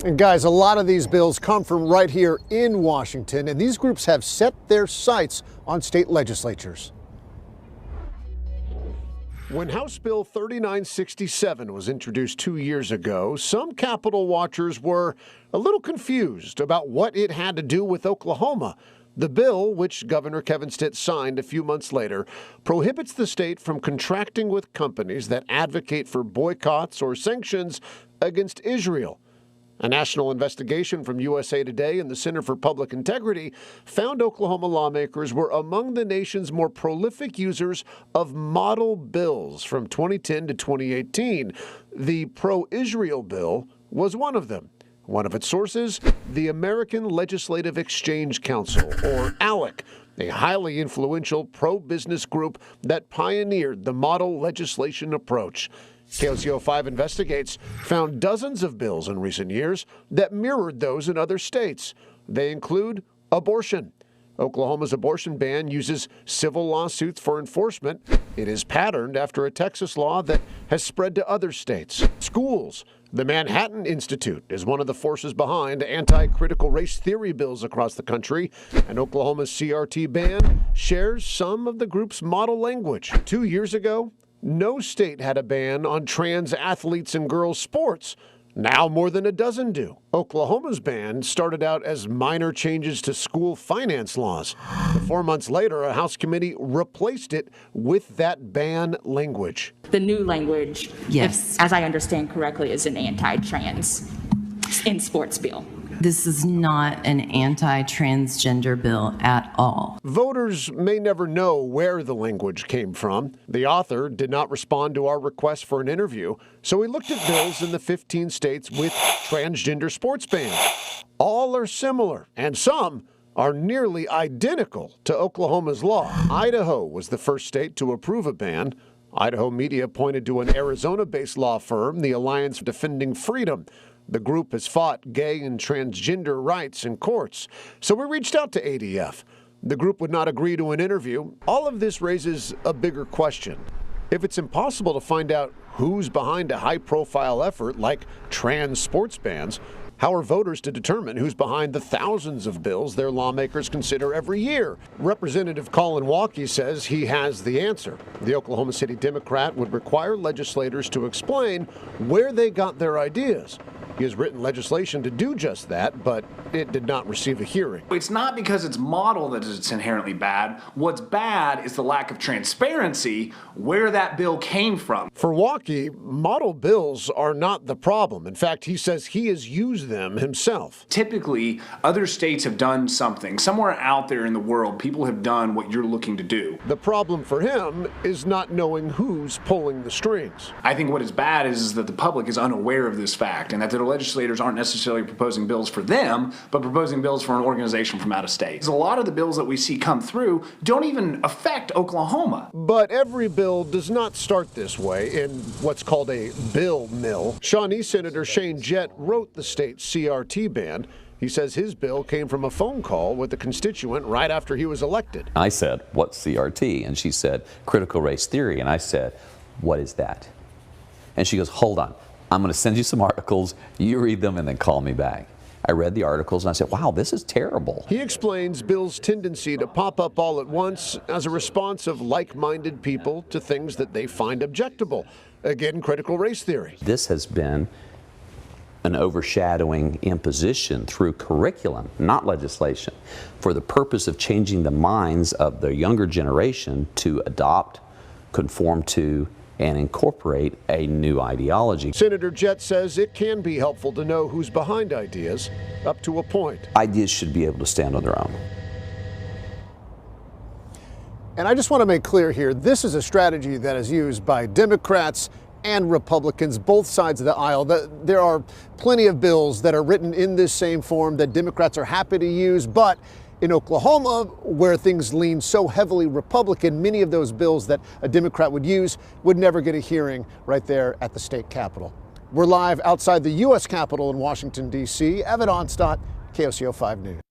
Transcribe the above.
And guys, a lot of these bills come from right here in Washington, and these groups have set their sights on state legislatures. When House Bill 3967 was introduced 2 years ago, some Capitol watchers were a little confused about what it had to do with Oklahoma. The bill, which Governor Kevin Stitt signed a few months later, prohibits the state from contracting with companies that advocate for boycotts or sanctions against Israel. A national investigation from USA Today and the Center for Public Integrity found Oklahoma lawmakers were among the nation's more prolific users of model bills from 2010 to 2018. The pro-Israel bill was one of them. One of its sources, the American Legislative Exchange Council, or ALEC, a highly influential pro-business group that pioneered the model legislation approach. KOCO 5 Investigates found dozens of bills in recent years that mirrored those in other states. They include abortion. Oklahoma's abortion ban uses civil lawsuits for enforcement. It is patterned after a Texas law that has spread to other states. Schools. The Manhattan Institute is one of the forces behind anti-critical race theory bills across the country, and Oklahoma's CRT ban shares some of the group's model language. 2 years ago, no state had a ban on trans athletes in girls' sports. Now more than a dozen do. Oklahoma's ban started out as minor changes to school finance laws. But 4 months later, a House committee replaced it with that ban language. The new language, yes, as I understand correctly, is an anti-trans in sports bill. This is not an anti-transgender bill at all. Voters may never know where the language came from. The author did not respond to our request for an interview, so we looked at bills in the 15 states with transgender sports bans. All are similar, and some are nearly identical to Oklahoma's law. Idaho was the first state to approve a ban. Idaho media pointed to an Arizona-based law firm, the Alliance for Defending Freedom. The group has fought gay and transgender rights in courts, so we reached out to ADF. The group would not agree to an interview. All of this raises a bigger question. If it's impossible to find out who's behind a high-profile effort like trans sports bans, how are voters to determine who's behind the thousands of bills their lawmakers consider every year? Representative Colin Walkie says he has the answer. The Oklahoma City Democrat would require legislators to explain where they got their ideas. He has written legislation to do just that, but it did not receive a hearing. It's not because it's model that it's inherently bad. What's bad is the lack of transparency where that bill came from. For Walkie, model bills are not the problem. In fact, he says he has used them himself. Typically, other states have done something. Somewhere out there in the world, people have done what you're looking to do. The problem for him is not knowing who's pulling the strings. I think what is bad is that the public is unaware of this fact, and that the legislators aren't necessarily proposing bills for them, but proposing bills for an organization from out of state. A lot of the bills that we see come through don't even affect Oklahoma. But every bill does not start this way in what's called a bill mill. Shawnee Senator Shane Jett wrote the state's CRT ban. He says his bill came from a phone call with a constituent right after he was elected. I said, "What's CRT?" And she said, "Critical race theory." And I said, "What is that?" And she goes, "Hold on. I'm going to send you some articles, you read them, and then call me back." I read the articles and I said, wow, this is terrible. He explains bills' tendency to pop up all at once as a response of like-minded people to things that they find objectable. Again, critical race theory. This has been an overshadowing imposition through curriculum, not legislation, for the purpose of changing the minds of the younger generation to adopt, conform to, and incorporate a new ideology. Senator Jett says it can be helpful to know who's behind ideas, up to a point. Ideas should be able to stand on their own. And I just want to make clear here, this is a strategy that is used by Democrats and Republicans, both sides of the aisle. There are plenty of bills that are written in this same form that Democrats are happy to use, but in Oklahoma, where things lean so heavily Republican, many of those bills that a Democrat would use would never get a hearing right there at the state capitol. We're live outside the U.S. Capitol in Washington, D.C. Evan Onstadt, KOCO 5 News.